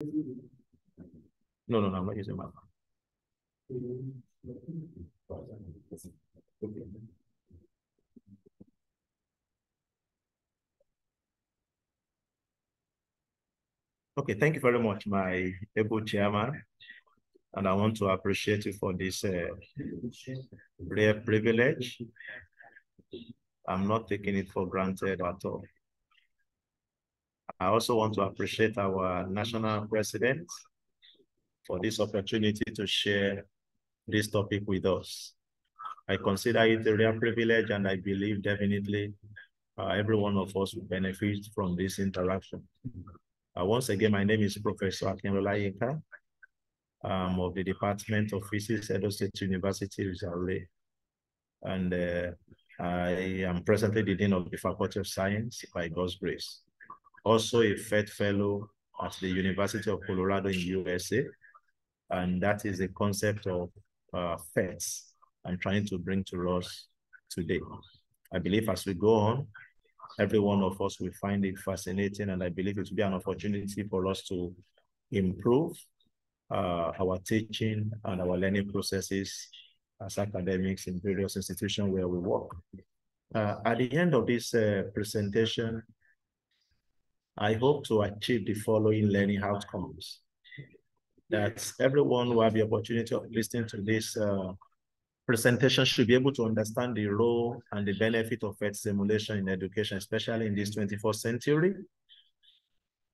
No, I'm not using my phone. Okay, thank you very much, my able chairman. And I want to appreciate you for this rare privilege. I'm not taking it for granted at all. I also want to appreciate our national president for this opportunity to share this topic with us. I consider it a real privilege, and I believe definitely every one of us will benefit from this interaction. Once again, my name is Professor Emmanuel Aiyahuyin of the Department of Physics, Edo State University, and I am presently the Dean of the Faculty of Science by God's grace. Also a PhET Fellow at the University of Colorado in USA, and that is the concept of PhETs I'm trying to bring to us today. I believe as we go on, every one of us will find it fascinating, and I believe it will be an opportunity for us to improve our teaching and our learning processes as academics in various institutions where we work. At the end of this presentation, I hope to achieve the following learning outcomes. That everyone who have the opportunity of listening to this presentation should be able to understand the role and the benefit of PhET simulation in education, especially in this 21st century.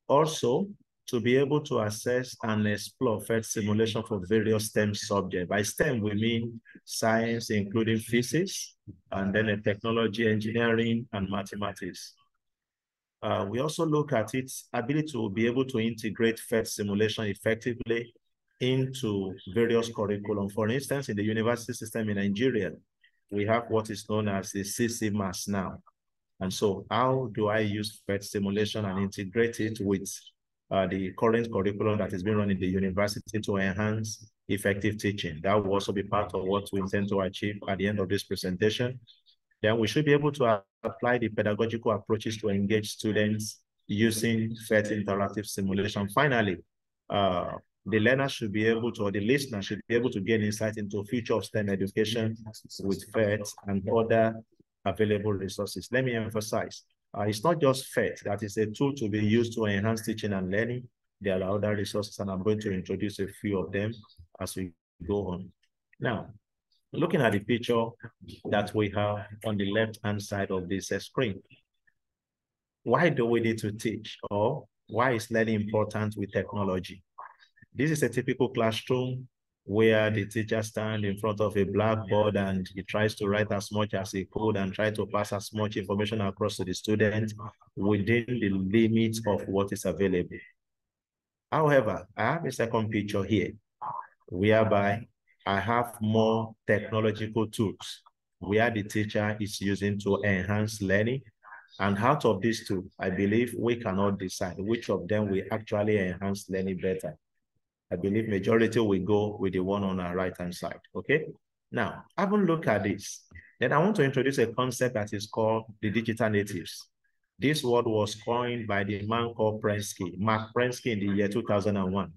Also, to be able to assess and explore PhET simulation for various STEM subjects. By STEM, we mean science, including physics, and then technology, engineering, and mathematics. We also look at its ability to be able to integrate PhET simulation effectively into various curriculum. For instance, in the university system in Nigeria, we have what is known as the CCMAS now. And so how do I use PhET simulation and integrate it with the current curriculum that is being run in the university to enhance effective teaching? That will also be part of what we intend to achieve at the end of this presentation. Then we should be able to apply the pedagogical approaches to engage students using PhET interactive simulation. Finally, the learner should be able to, or the listener should be able to gain insight into the future of STEM education with PhET and other available resources. Let me emphasize, it's not just PhET that is a tool to be used to enhance teaching and learning. There are other resources, and I'm going to introduce a few of them as we go on. Now, looking at the picture that we have on the left-hand side of this screen, why do we need to teach, or why is learning important with technology? This is a typical classroom where the teacher stands in front of a blackboard and he tries to write as much as he could and try to pass as much information across to the student within the limits of what is available. However, I have a second picture here, whereby I have more technological tools where the teacher is using to enhance learning. And out of these two, I believe we cannot decide which of them will actually enhance learning better. I believe majority will go with the one on our right-hand side, okay? Now, having looked at this, then I want to introduce a concept that is called the digital natives. This word was coined by the man called Mark Prensky in the year 2001.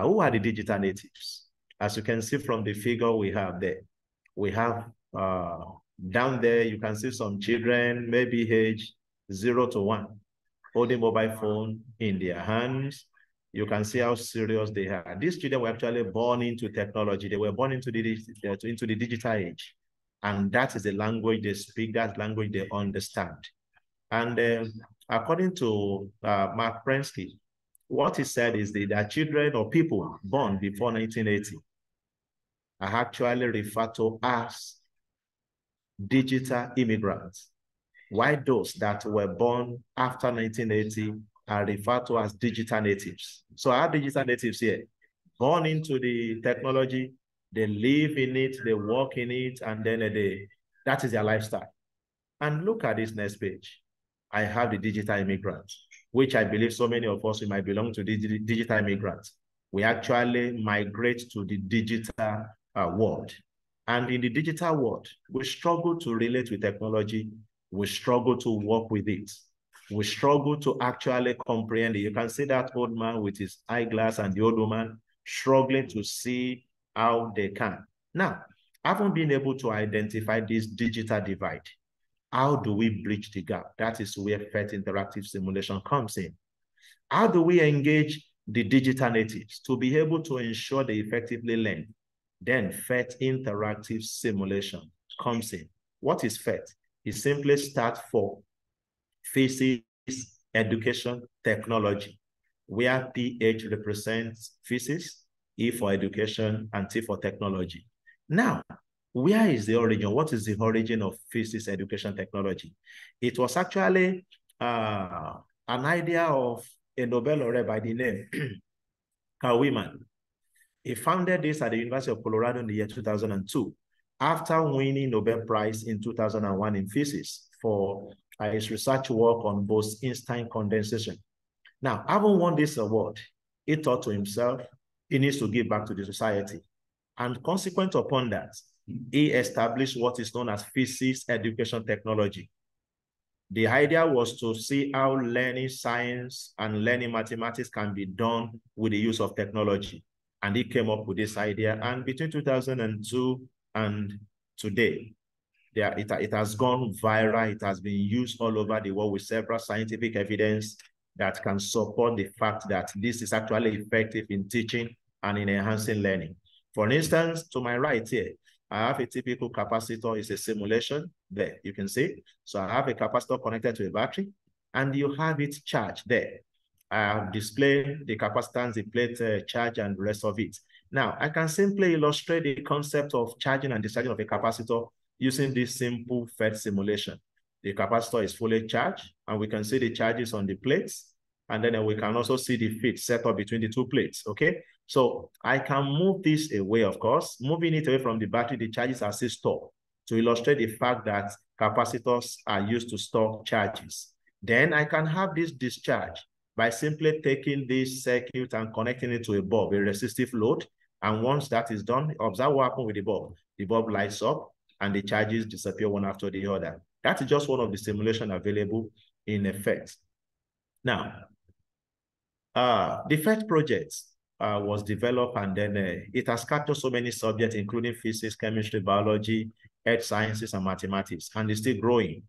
Who are the digital natives? As you can see from the figure we have there, we have down there, you can see some children, maybe age 0 to 1, holding mobile phone in their hands. You can see how serious they are. These children were actually born into technology. They were born into the digital age. And that is the language they speak, that language they understand. And according to Mark Prensky, what he said is that children or people born before 1980 are actually referred to as digital immigrants, while those that were born after 1980 are referred to as digital natives. So our digital natives here, born into the technology, they live in it, they work in it, and then that is their lifestyle. And look at this next page. I have the digital immigrants, which I believe so many of us who might belong to the digital immigrants. We actually migrate to the digital world. And in the digital world, we struggle to relate with technology. We struggle to work with it. We struggle to actually comprehend it. You can see that old man with his eyeglass and the old woman struggling to see how they can. Now, having been able to identify this digital divide, how do we bridge the gap? That is where PhET interactive simulation comes in. How do we engage the digital natives to be able to ensure they effectively learn? Then PhET interactive simulation comes in. What is PhET? It simply stands for Physics Education Technology, where PH represents physics, E for education, and T for technology. Now, where is the origin? What is the origin of physics education technology? It was actually an idea of a Nobel laureate by the name Carl Wieman. He founded this at the University of Colorado in the year 2002, after winning Nobel Prize in 2001 in physics for his research work on Bose-Einstein condensation. Now, having won this award, he thought to himself, he needs to give back to the society. And consequent upon that, he established what is known as physics education technology. The idea was to see how learning science and learning mathematics can be done with the use of technology. And he came up with this idea. And between 2002 and today, it has gone viral. It has been used all over the world with several scientific evidence that can support the fact that this is actually effective in teaching and in enhancing learning. For instance, to my right here, I have a typical capacitor. It's a simulation there, you can see. So I have a capacitor connected to a battery, and you have it charged there. I have displayed the capacitance, the plate charge, and the rest of it. Now, I can simply illustrate the concept of charging and discharging of a capacitor using this simple PhET simulation. The capacitor is fully charged, and we can see the charges on the plates, and then we can also see the fit set up between the two plates, okay? So I can move this away, of course. Moving it away from the battery, the charges are still stored to illustrate the fact that capacitors are used to store charges. Then I can have this discharge by simply taking this circuit and connecting it to a bulb, a resistive load. And once that is done, observe what happens with the bulb. The bulb lights up and the charges disappear one after the other. That is just one of the simulations available in PhET. Now, the PhET project was developed, and then it has captured so many subjects, including physics, chemistry, biology, earth sciences, and mathematics, and it's still growing.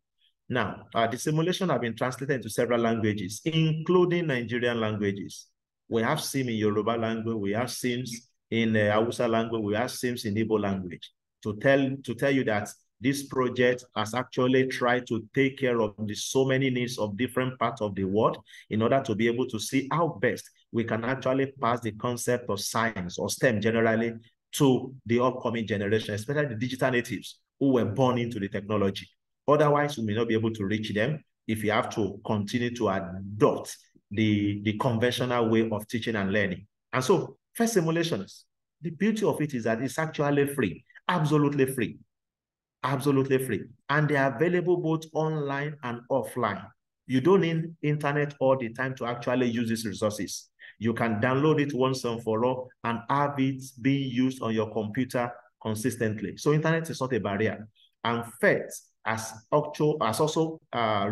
Now, the simulation have been translated into several languages, including Nigerian languages. We have SIM in Yoruba language, we have SIMs in Hausa language, we have SIMs in Igbo language. To tell you that this project has actually tried to take care of the so many needs of different parts of the world in order to be able to see how best we can actually pass the concept of science or STEM generally to the upcoming generation, especially the digital natives who were born into the technology. Otherwise, we may not be able to reach them if you have to continue to adopt the conventional way of teaching and learning. And so, PhET simulations, the beauty of it is that it's actually free, absolutely free. Absolutely free. And they are available both online and offline. You don't need internet all the time to actually use these resources. You can download it once and for all and have it being used on your computer consistently. So internet is not a barrier. And PhET has also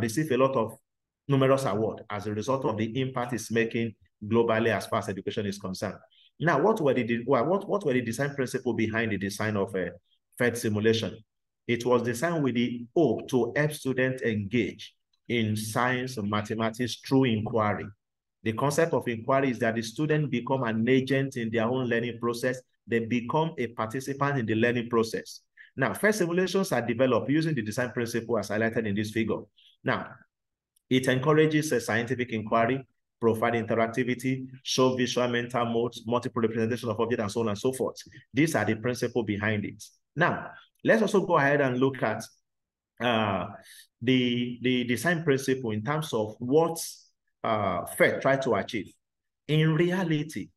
received a lot of numerous awards as a result of the impact it's making globally as far as education is concerned. Now, what were the design principles behind the design of a PhET simulation? It was designed with the hope to help students engage in science and mathematics through inquiry. The concept of inquiry is that the student become an agent in their own learning process. They become a participant in the learning process. Now, PhET simulations are developed using the design principle as highlighted in this figure. Now, it encourages a scientific inquiry, provide interactivity, show visual mental modes, multiple representation of objects, and so on and so forth. These are the principles behind it. Now, let's also go ahead and look at the design principle in terms of what PhET tried to achieve. In reality,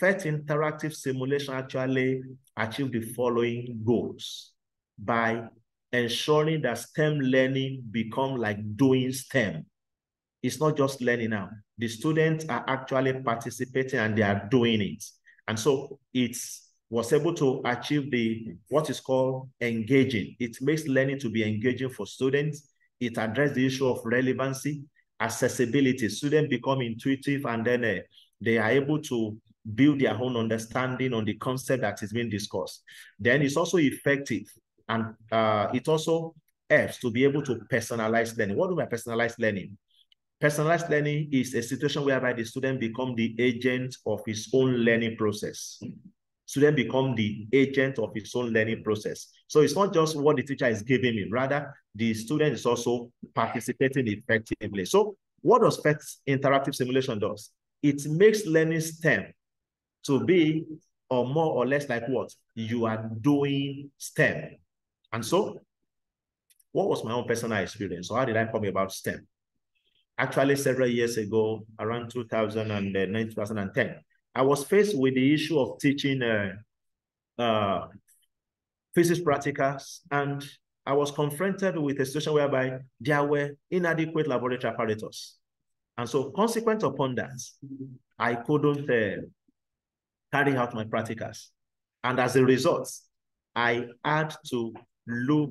PhET interactive simulation actually achieved the following goals by ensuring that STEM learning become like doing STEM. It's not just learning now. The students are actually participating and they are doing it. And so it was able to achieve what is called engaging. It makes learning to be engaging for students. It addressed the issue of relevancy, accessibility. Students become intuitive, and then they are able to build their own understanding on the concept that is being discussed. Then it's also effective, and it also helps to be able to personalize learning. What do I personalize learning? Personalized learning is a situation whereby the student become the agent of his own learning process. Student become the agent of his own learning process. So it's not just what the teacher is giving me, rather the student is also participating effectively. So what does PhET interactive simulation does? It makes learning STEM to be or more or less like what you are doing STEM. And so what was my own personal experience? So how did I come about STEM? Actually, several years ago, around 2009, 2010, I was faced with the issue of teaching physics practicals, and I was confronted with a situation whereby there were inadequate laboratory apparatus. And so consequent upon that, I couldn't carry out my practicals. And as a result, I had to look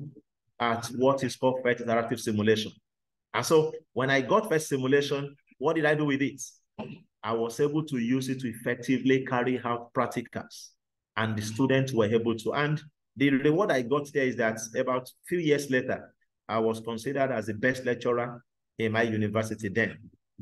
at what is called PhET interactive simulation. And so when I got PhET simulation, what did I do with it? I was able to use it to effectively carry out practicals, and the students were able to. And the reward I got there is that about a few years later, I was considered as the best lecturer in my university then,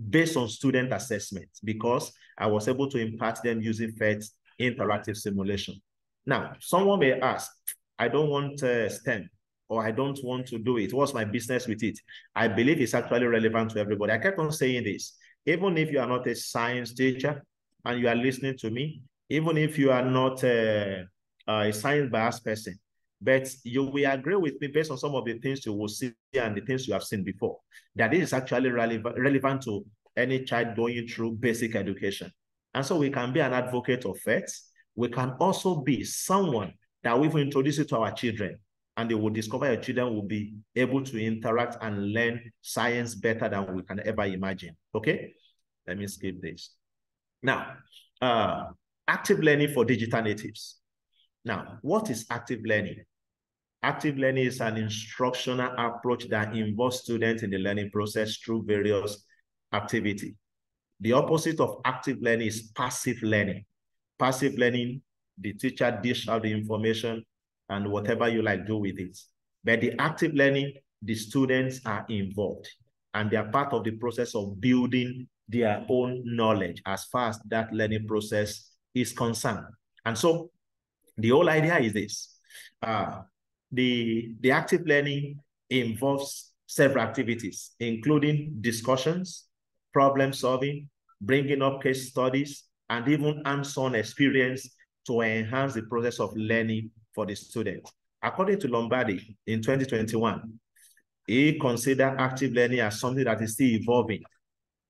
based on student assessment, because I was able to impart them using PhET interactive simulation. Now, someone may ask, I don't want STEM, or I don't want to do it. What's my business with it? I believe it's actually relevant to everybody. I kept on saying this. Even if you are not a science teacher and you are listening to me, even if you are not a science-biased person, but you will agree with me based on some of the things you will see and the things you have seen before, that it is actually relevant to any child going through basic education. And so we can be an advocate of PhET. We can also be someone that we will introduce it to our children, and they will discover your children will be able to interact and learn science better than we can ever imagine. Okay, let me skip this. Now, active learning for digital natives. Now, what is active learning? Active learning is an instructional approach that involves students in the learning process through various activities. The opposite of active learning is passive learning. Passive learning, the teacher dishes out the information and whatever you like do with it. But the active learning, the students are involved, and they are part of the process of building their own knowledge as far as that learning process is concerned. And so the whole idea is this. The active learning involves several activities, including discussions, problem solving, bringing up case studies, and even hands-on experience to enhance the process of learning for the student. According to Lombardi, in 2021, he considered active learning as something that is still evolving,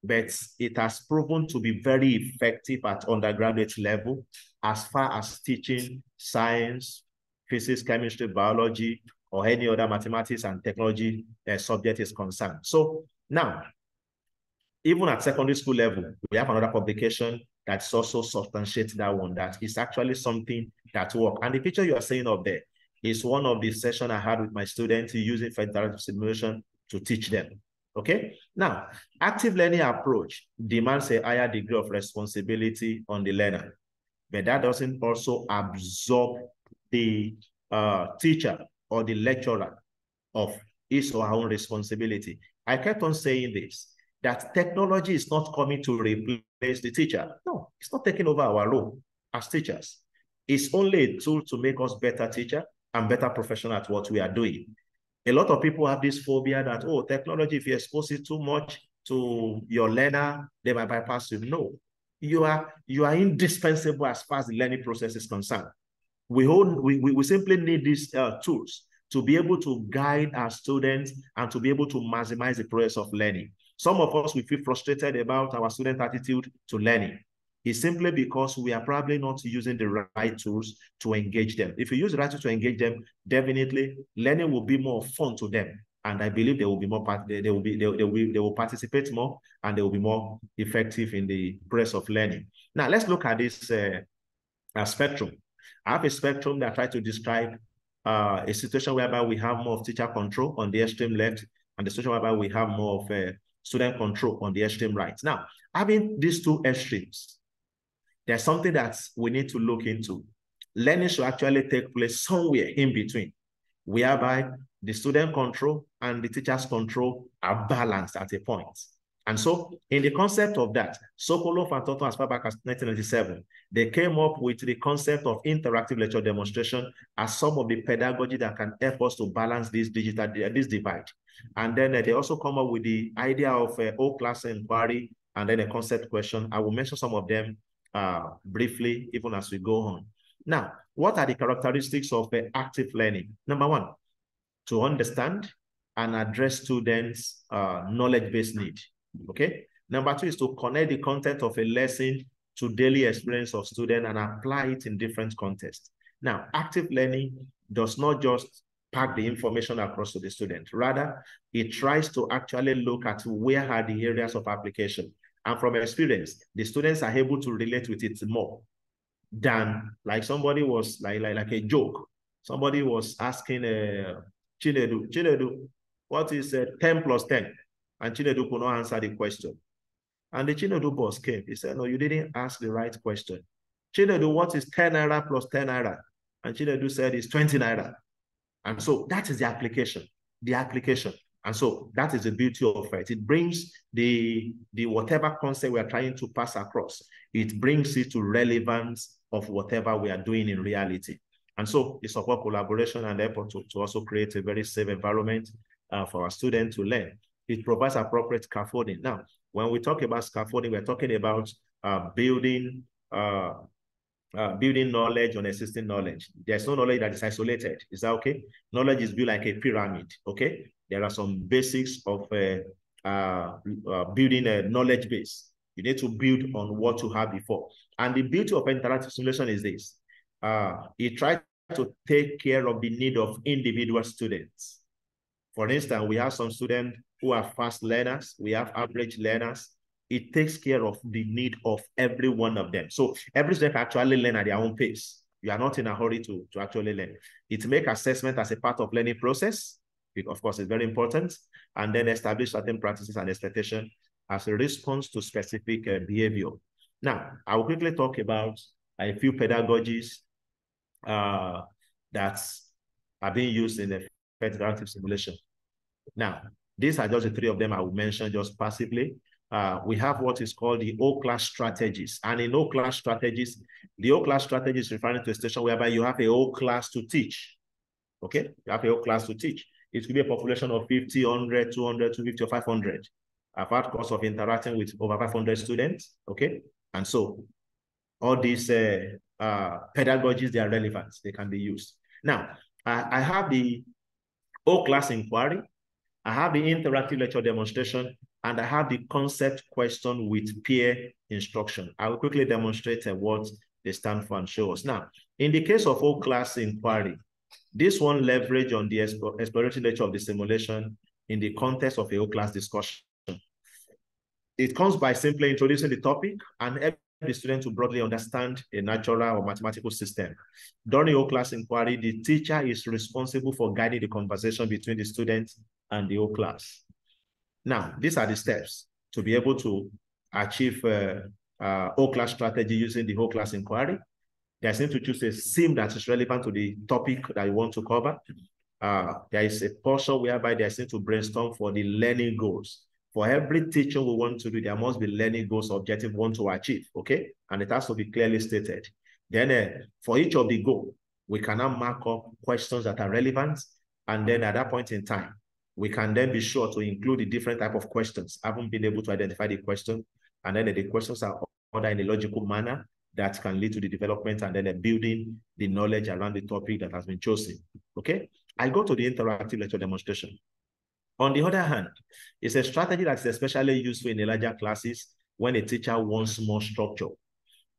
but it has proven to be very effective at undergraduate level as far as teaching science, physics, chemistry, biology, or any other mathematics and technology subject is concerned. So now, even at secondary school level, we have another publication that's also substantiates that one, that is actually something that works. And the picture you are seeing up there is one of the sessions I had with my students using PhET interactive simulation to teach them. Okay, now, active learning approach demands a higher degree of responsibility on the learner, but that doesn't also absorb the teacher or the lecturer of his or her own responsibility. I kept on saying this, that technology is not coming to replace the teacher. No, it's not taking over our role as teachers. It's only a tool to make us better teacher and better professional at what we are doing. A lot of people have this phobia that, oh, technology, if you expose it too much to your learner, they might bypass you. No, you are indispensable as far as the learning process is concerned. We simply need these tools to be able to guide our students and to be able to maximize the process of learning. Some of us, we feel frustrated about our student attitude to learning. It's simply because we are probably not using the right tools to engage them. If you use the right tools to engage them, definitely learning will be more fun to them. And I believe they will be more they will participate more, and they will be more effective in the process of learning. Now let's look at this spectrum. I have a spectrum that tries to describe a situation whereby we have more of teacher control on the extreme left, and the situation whereby we have more of student control on the extreme right. Now, having these two extremes, there's something that we need to look into. Learning should actually take place somewhere in between, whereby the student control and the teacher's control are balanced at a point. And so in the concept of that, Sokolov and Toto, as far back as 1997, they came up with the concept of interactive lecture demonstration as some of the pedagogy that can help us to balance this divide. And then they also come up with the idea of whole class inquiry and then a concept question. I will mention some of them briefly, even as we go on. Now, what are the characteristics of active learning? Number one, to understand and address students' knowledge-based need. Okay. Number two is to connect the content of a lesson to daily experience of students and apply it in different contexts. Now, active learning does not just pack the information across to the student. Rather, it tries to actually look at where are the areas of application. And from experience, the students are able to relate with it more than like somebody was like a joke. Somebody was asking Chinedu, what is 10 plus 10? And Chinedu could not answer the question. And the Chinedu boss came. He said, no, you didn't ask the right question. Chinedu, what is 10 naira plus 10 naira? And Chinedu said it's 20 naira. And so that is the application. And so that is the beauty of it. It brings the whatever concept we are trying to pass across, it brings it to relevance of whatever we are doing in reality. And so it supports collaboration and effort to also create a very safe environment for our students to learn. It provides appropriate scaffolding. Now, when we talk about scaffolding, we're talking about building knowledge on existing knowledge. There's no knowledge that is isolated. Is that okay? Knowledge is built like a pyramid, okay? There are some basics of building a knowledge base. You need to build on what you have before. And the beauty of interactive simulation is this. It tries to take care of the need of individual students. For instance, we have some students who are fast learners. We have average learners. It takes care of the need of every one of them. So every student can actually learn at their own pace. You are not in a hurry to actually learn. It makes assessment as a part of learning process. Of course, it's very important. And then establish certain practices and expectations as a response to specific behavior. Now, I will quickly talk about a few pedagogies that are being used in the interactive simulation. Now, these are just the three of them I will mention just passively. We have what is called the O-class strategies. And in O-class strategies, the O-class strategy is referring to a station whereby you have a O-class to teach. Okay, you have a O-class to teach. It could be a population of 50, 100, 200, 250, or 500. I've had course of interacting with over 500 students. Okay, and so all these pedagogies, they are relevant. They can be used. Now, I have the O-class inquiry. I have the interactive lecture demonstration, and I have the concept question with peer instruction. I will quickly demonstrate what they stand for and show us. Now, in the case of O-class inquiry, this one leverage on the exploratory nature of the simulation in the context of a O-class discussion. It comes by simply introducing the topic and help the student to broadly understand a natural or mathematical system. During O-class inquiry, the teacher is responsible for guiding the conversation between the student and the O-class. Now, these are the steps to be able to achieve O-class strategy using the O-class inquiry. They need to choose a sim that is relevant to the topic that you want to cover. There is a portion whereby they need to brainstorm for the learning goals. For every teaching we want to do, there must be learning goals, objective we want to achieve, okay? And it has to be clearly stated. Then for each of the goals, we can now mark up questions that are relevant. And then at that point in time, we can then be sure to include the different type of questions. I haven't been able to identify the question. And then the questions are ordered in a logical manner that can lead to the development and then building the knowledge around the topic that has been chosen, okay? I go to the interactive lecture demonstration. On the other hand, it's a strategy that's especially useful in the larger classes when a teacher wants more structure.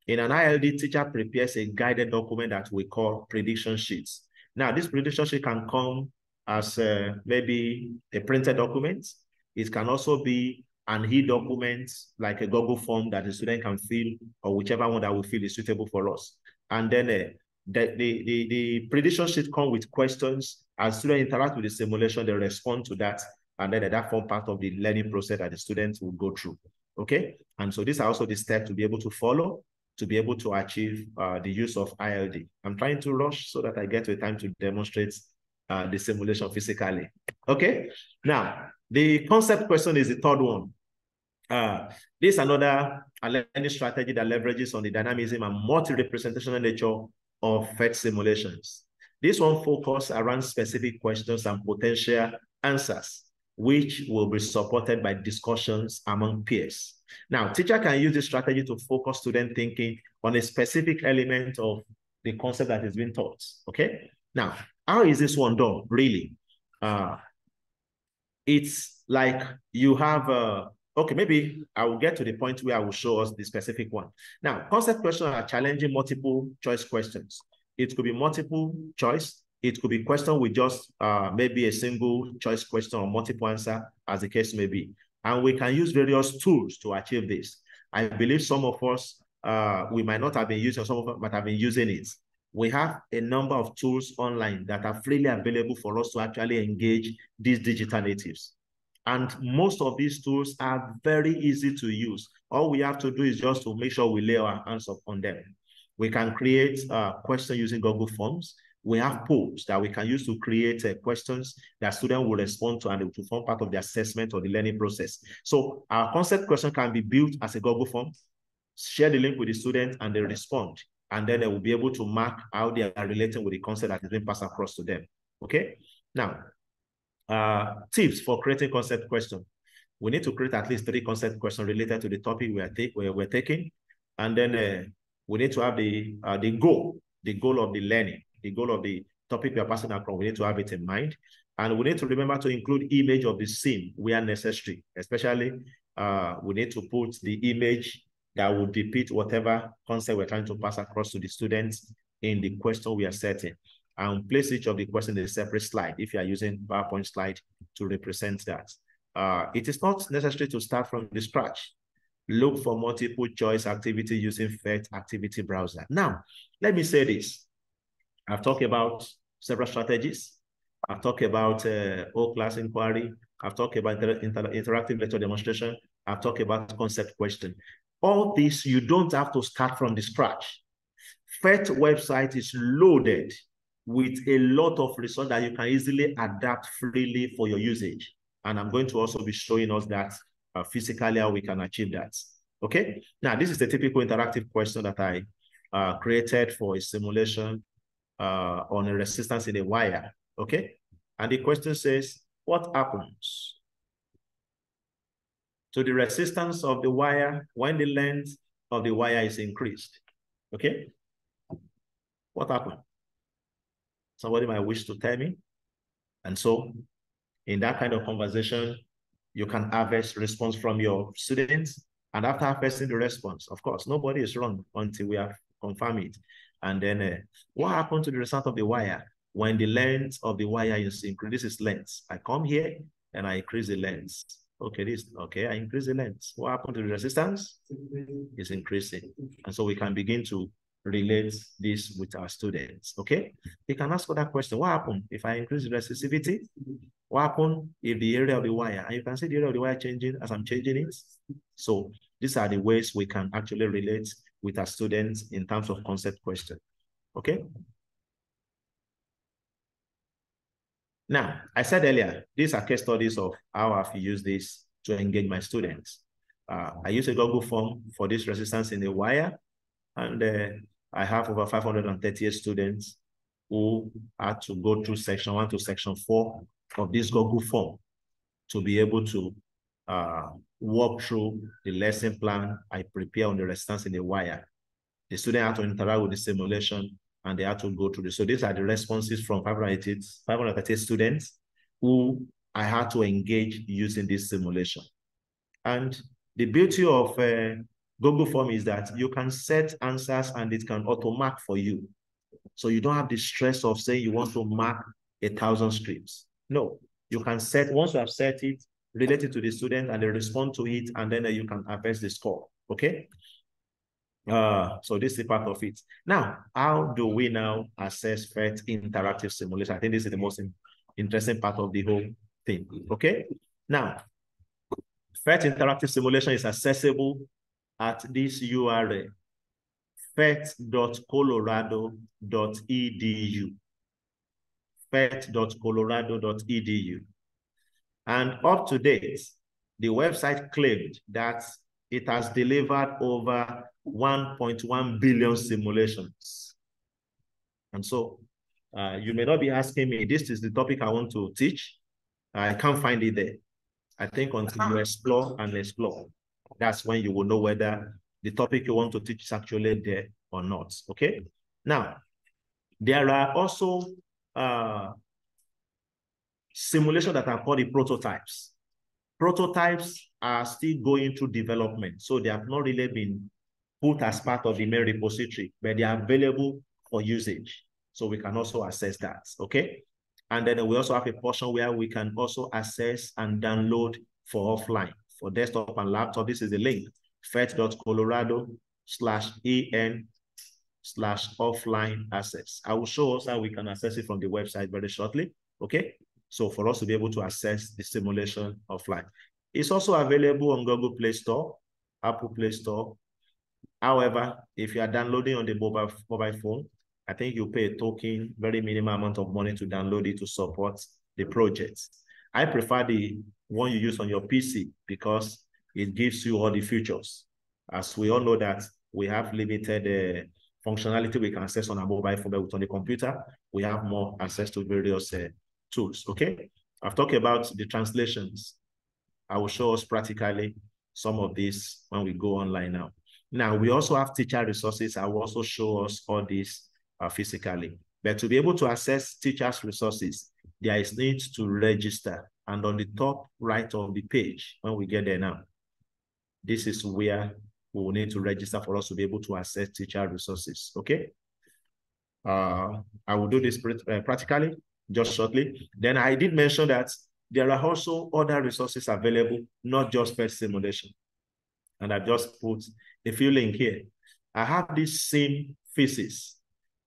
In an ILD, teacher prepares a guided document that we call prediction sheets. Now, this prediction sheet can come as maybe a printed document. It can also be an e-document, like a Google form that the student can fill, or whichever one that we feel is suitable for us. And then the prediction sheet comes with questions. As students interact with the simulation, they respond to that. and then that form part of the learning process that the students will go through. Okay, and so these are also the steps to be able to follow to be able to achieve the use of ILD. I'm trying to rush so that I get to a time to demonstrate the simulation physically. Okay, now the concept question is the third one. This is another learning strategy that leverages on the dynamism and multi-representational nature of PhET simulations. This one focuses around specific questions and potential answers, which will be supported by discussions among peers. Now, teacher can use this strategy to focus student thinking on a specific element of the concept that is being taught, okay? Now, how is this one done, really? It's like you have, okay, maybe I will get to the point where I will show us the specific one. Now, concept questions are challenging multiple choice questions. It could be multiple choice. It could be question with just maybe a single choice question or multiple answer, as the case may be. And we can use various tools to achieve this. I believe some of us, we might not have been using, some of us might have been using it. We have a number of tools online that are freely available for us to actually engage these digital natives. And most of these tools are very easy to use. All we have to do is just to make sure we lay our hands upon them. We can create questions using Google Forms. We have polls that we can use to create questions that students will respond to and it will form part of the assessment or the learning process. So our concept question can be built as a Google form, share the link with the student and they respond. And then they will be able to mark how they are relating with the concept that is being passed across to them. Okay? Now, tips for creating concept question. We need to create at least 3 concept questions related to the topic we're taking. And then we need to have the goal of the learning, the goal of the topic we are passing across. We need to have it in mind. And we need to remember to include image of the scene where necessary. Especially, we need to put the image that will depict whatever concept we're trying to pass across to the students in the question we are setting. And place each of the questions in a separate slide if you are using PowerPoint slide to represent that. It is not necessary to start from the scratch. Look for multiple choice activity using PhET activity browser. Now, let me say this. I've talked about several strategies. I've talked about whole class inquiry. I've talked about interactive lecture demonstration. I've talked about concept question. All this, you don't have to start from the scratch. PhET website is loaded with a lot of resources that you can easily adapt freely for your usage. And I'm going to also be showing us that physically how we can achieve that. Okay, now this is the typical interactive question that I created for a simulation on a resistance in a wire. Okay, and the question says, what happens to the resistance of the wire when the length of the wire is increased? Okay, what happened? Somebody might wish to tell me. And so in that kind of conversation, you can harvest response from your students. And after harvesting the response, of course, nobody is wrong until we have confirmed it. And then what happened to the result of the wire when the length of the wire is increased? This is length. I come here and I increase the length. Okay, I increase the length. What happened to the resistance? It's increasing. And so we can begin to relate this with our students. Okay, you can ask for that question. What happened if I increase the resistivity? What happened if the area of the wire, and you can see the area of the wire changing as I'm changing it. So these are the ways we can actually relate with our students in terms of concept question. Okay. Now, I said earlier, these are case studies of how I've used this to engage my students. I use a Google form for this resistance in the wire, and I have over 538 students who had to go through section 1 to section 4 of this Google form to be able to walk through the lesson plan I prepare on the resistance in the wire. The student had to interact with the simulation and they had to go through this. So these are the responses from 538 students who I had to engage using this simulation. And the beauty of Google Form is that you can set answers and it can auto-mark for you. So you don't have the stress of saying you want to mark 1,000 scripts. No, you can set, once you have set it, relate it to the student and they respond to it, and then you can advance the score, okay? So this is part of it. Now, how do we now assess PhET interactive simulation? I think this is the most interesting part of the whole thing, okay? Now, PhET Interactive Simulation is accessible at this URL, phet.colorado.edu, phet.colorado.edu. And up to date, the website claimed that it has delivered over 1.1 billion simulations. And so you may not be asking me, this is the topic I want to teach. I can't find it there. I think until you explore and explore, that's when you will know whether the topic you want to teach is actually there or not, okay? Now, there are also simulations that are called the prototypes. Prototypes are still going through development, so they have not really been put as part of the main repository, but they are available for usage. So we can also access that, okay? And then we also have a portion where we can also access and download for offline, for desktop and laptop. This is the link, phet.colorado/en/offline access. I will show us how we can access it from the website very shortly, okay? So for us to be able to access the simulation offline. It's also available on Google Play Store, Apple Play Store. However, if you are downloading on the mobile phone, I think you pay a token, very minimal amount of money to download it to support the project. I prefer the one you use on your PC because it gives you all the features. As we all know that we have limited functionality we can access on our mobile phone, but on the computer, we have more access to various tools, okay? I've talked about the translations. I will show us practically some of this when we go online now. Now, we also have teacher resources. I will also show us all this physically. But to be able to access teachers' resources, there is need to register. And on the top right of the page, when we get there now, this is where we will need to register for us to be able to access teacher resources, okay? I will do this practically, just shortly. Then I did mention that there are also other resources available, not just PhET simulation. And I've just put a few links here. I have this same physics,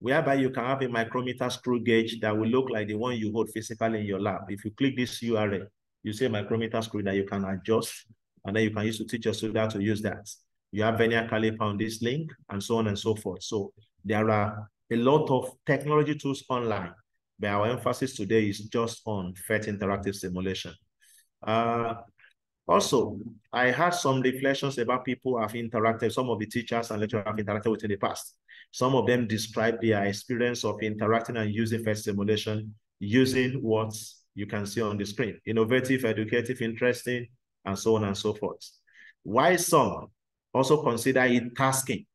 whereby you can have a micrometer screw gauge that will look like the one you hold physically in your lab. If you click this URL, you see a micrometer screw that you can adjust, and then you can use to teach your students to use that. You have vernier caliper on this link, and so on and so forth. So there are a lot of technology tools online, but our emphasis today is just on PhET interactive simulation. Also, I had some reflections about people who have interacted, some of the teachers and lecturers have interacted with in the past. Some of them described their experience of interacting and using PhET simulation using what you can see on the screen: innovative, educative, interesting, and so on and so forth. Why some also consider it tasking?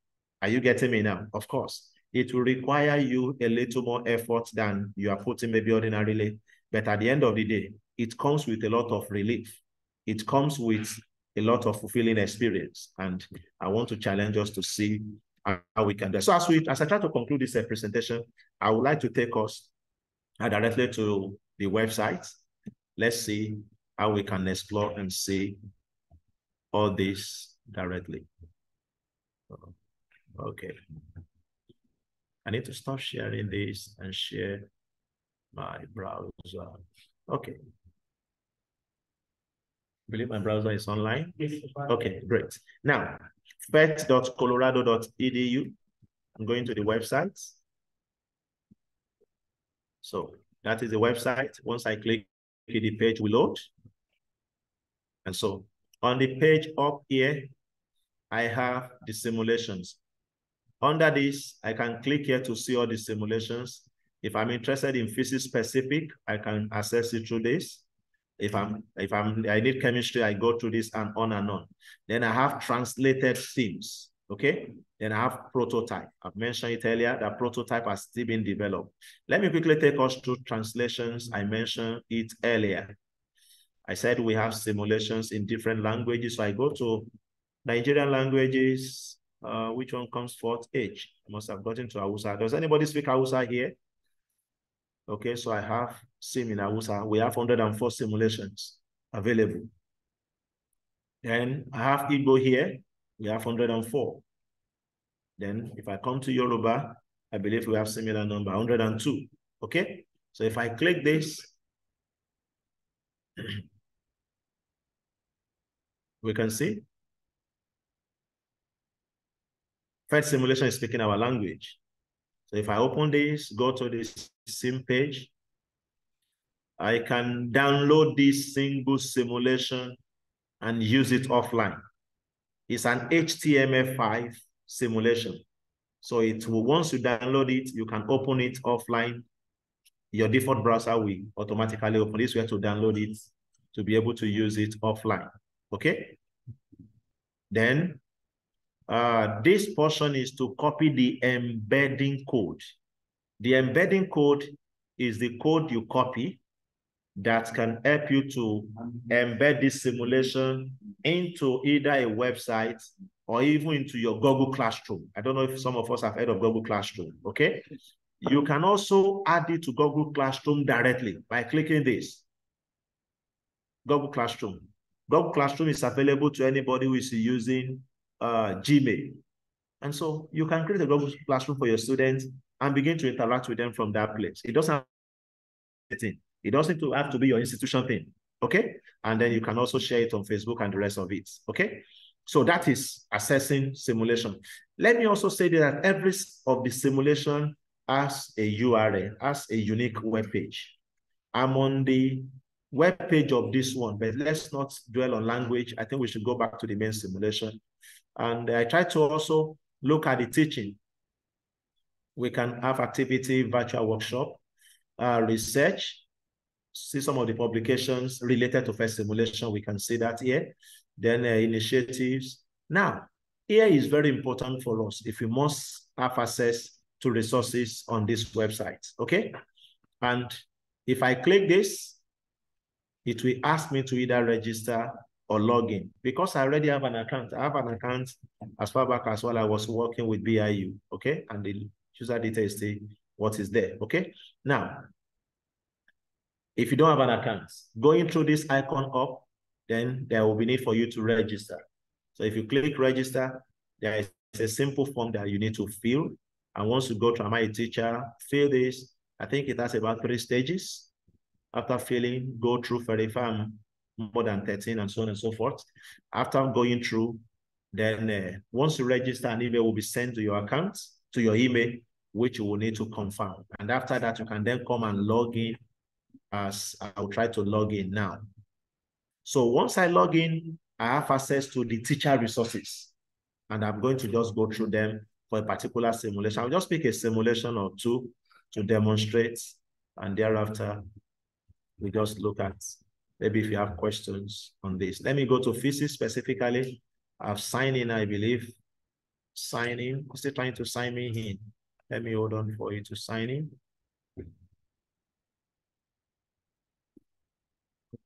Are you getting me now? Of course, it will require you a little more effort than you are putting maybe ordinarily, but at the end of the day, it comes with a lot of relief. It comes with a lot of fulfilling experience, and I want to challenge us to see how we can do it. So as I try to conclude this presentation, I would like to take us directly to the website. Let's see how we can explore and see all this directly. Okay. I need to stop sharing this and share my browser. Okay. I believe my browser is online. Okay, great. Now, phet.colorado.edu. I'm going to the website. So that is the website. Once I click, the page will load. And so on the page up here, I have the simulations. Under this, I can click here to see all the simulations. If I'm interested in physics specific, I can access it through this. If I need chemistry, I go through this and on and on. Then I have translated themes, okay? Then I have prototype. I've mentioned it earlier, that prototype has still been developed. Let me quickly take us through translations. I mentioned it earlier. I said we have simulations in different languages. So I go to Nigerian languages. Which one comes fourth? H. I must have gotten to Hausa. Does anybody speak Hausa here? Okay, so I have sim in Hausa. We have 104 simulations available. Then I have Igbo here. We have 104. Then if I come to Yoruba, I believe we have similar number, 102. Okay, so if I click this, We can see PhET simulation is speaking our language. So if I open this, go to this sim page, I can download this single simulation and use it offline. It's an HTML5 simulation. So it will, once you download it, you can open it offline. Your default browser will automatically open this way to download it to be able to use it offline. Okay. Then this portion is to copy the embedding code. The embedding code is the code you copy that can help you to embed this simulation into either a website or even into your Google Classroom. I don't know if some of us have heard of Google Classroom, okay? You can also add it to Google Classroom directly by clicking this. Google Classroom. Google Classroom is available to anybody who is using Gmail. And so you can create a Google Classroom for your students and begin to interact with them from that place. It doesn't have to be your institution thing, okay? And then you can also share it on Facebook and the rest of it, okay? So that is assessing simulation. Let me also say that every of the simulation has a URL, has a unique web page. I'm on the web page of this one, but let's not dwell on language. I think we should go back to the main simulation. And I try to also look at the teaching. We can have activity, virtual workshop, research, see some of the publications related to PhET simulation. We can see that here. Then initiatives. Now, here is very important for us if we must have access to resources on this website, okay? And if I click this, it will ask me to either register or log in. Because I already have an account. I have an account as far back as while I was working with BIU, okay? And the user data is still what is there, okay? Now, if you don't have an account, going through this icon up, then there will be need for you to register. So if you click register, there is a simple form that you need to fill. And once you go to Am I a Teacher, fill this. I think it has about 3 stages. After filling, go through verify more than 13 and so on and so forth. After going through, then once you register, an email will be sent to your account, to your email, which you will need to confirm. And after that, you can then come and log in as I'll try to log in now. So once I log in, I have access to the teacher resources. And I'm going to just go through them for a particular simulation. I'll just pick a simulation or two to demonstrate. And thereafter, we just look at maybe if you have questions on this. Let me go to physics specifically. I've signed in, I believe. Sign in. I'm still trying to sign me in. Let me hold on for you to sign in.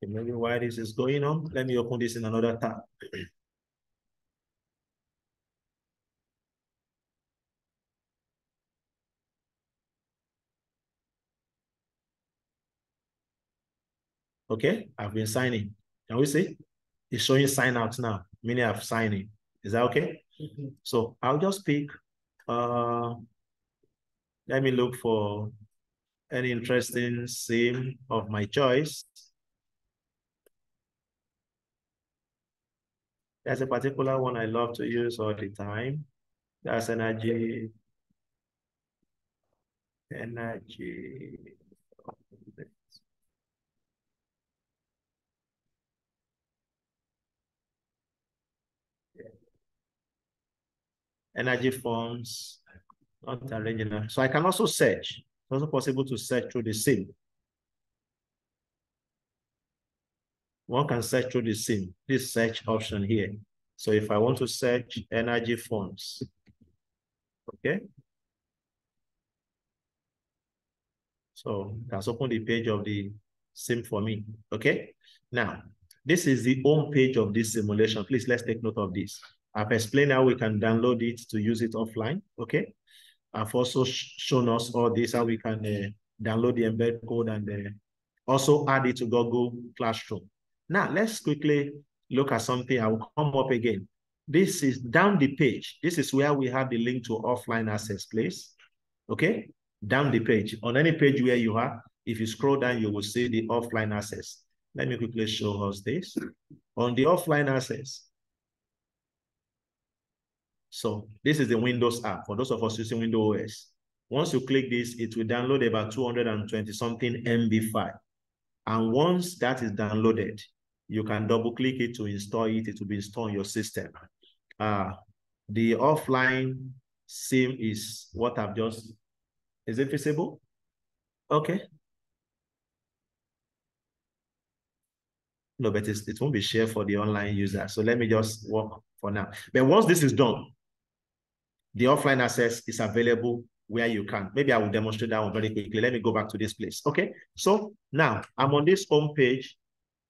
Okay, maybe while this is going on, let me open this in another tab. Okay, I've been signing. Can we see? It's showing sign out now, meaning I've signed in. Is that okay? Mm-hmm. So I'll just pick, let me look for any interesting sim of my choice. There's a particular one I love to use all the time. That's energy. Energy forms, not original. So I can also search. It's also possible to search through the sim. One can search through the sim, this search option here. So if I want to search energy forms, okay. So that's open the page of the sim for me, okay? Now, this is the home page of this simulation. Please, let's take note of this. I've explained how we can download it to use it offline, okay? I've also shown us all this, how we can download the embed code and also add it to Google Classroom. Now, let's quickly look at something. I will come up again. This is down the page. This is where we have the link to offline access, please. Okay, down the page. On any page where you are, if you scroll down, you will see the offline access. Let me quickly show us this. On the offline access, So this is the Windows app for those of us using Windows OS. Once you click this, it will download about 220 something MB file. And once that is downloaded, you can double click it to install it. It will be installed on your system. The offline SIM is what I've just, is it visible? Okay. No, but it won't be shared for the online user. So let me just work for now. But once this is done, the offline access is available where you can. Maybe I will demonstrate that one very quickly. Let me go back to this place. Okay. So now I'm on this home page,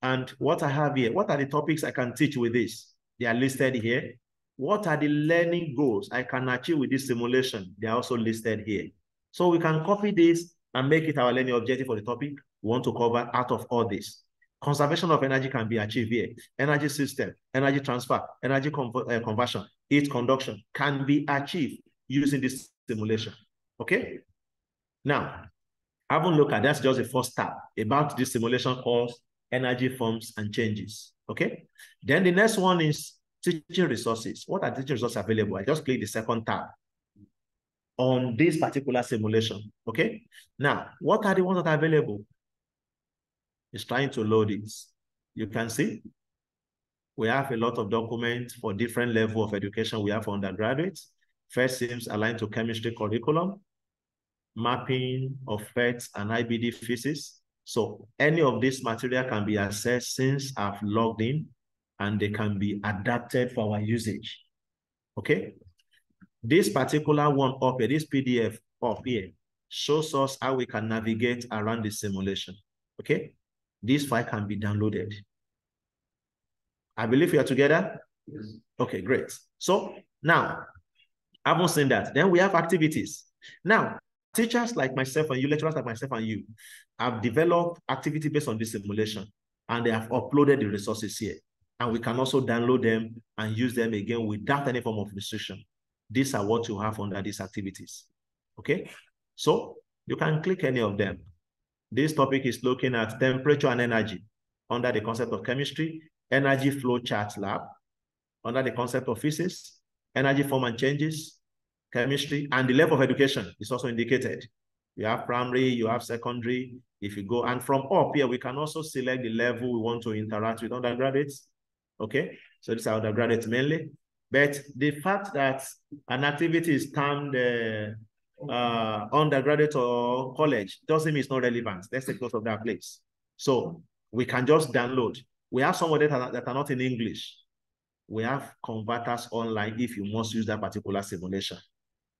and what I have here, what are the topics I can teach with this? They are listed here. What are the learning goals I can achieve with this simulation? They are also listed here. So we can copy this and make it our learning objective for the topic we want to cover out of all this. Conservation of energy can be achieved here. Energy system, energy transfer, energy conversion, heat conduction can be achieved using this simulation. Okay? Now, have a look at that's just the first tab about this simulation called energy forms and changes. Okay? Then the next one is teaching resources. What are teaching resources available? I just click the second tab on this particular simulation. Okay? Now, what are the ones that are available? It's trying to load it. You can see we have a lot of documents for different level of education we have for undergraduates. First seems aligned to chemistry curriculum, mapping of PhET and IBD physics. So any of this material can be accessed since I've logged in, and they can be adapted for our usage. Okay. This particular one up here, this PDF up here, shows us how we can navigate around the simulation. Okay. This file can be downloaded. I believe you are together? Yes. Okay, great. So now, I haven't seen that. Then we have activities. Now, teachers like myself and you, lecturers like myself and you, have developed activity based on this simulation, and they have uploaded the resources here. And we can also download them and use them again without any form of restriction. These are what you have under these activities. Okay? So you can click any of them. This topic is looking at temperature and energy under the concept of chemistry, energy flow chart lab under the concept of physics, energy form and changes, chemistry, and the level of education is also indicated. You have primary, you have secondary. If you go, and from up here, we can also select the level we want to interact with undergraduates. Okay, so these are undergraduates mainly. But the fact that an activity is termed undergraduate or college doesn't mean it's not relevant. Let's take note of that, please. So we can just download. We have some that are not in English. We have converters online if you must use that particular simulation.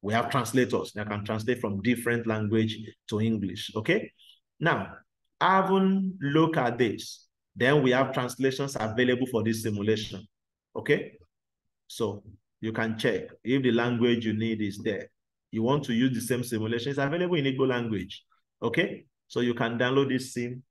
We have translators that can translate from different language to English, okay? Now, having look at this, then we have translations available for this simulation, okay? So you can check if the language you need is there. You want to use the same simulation, it's available in Igbo language, okay? So you can download this sim,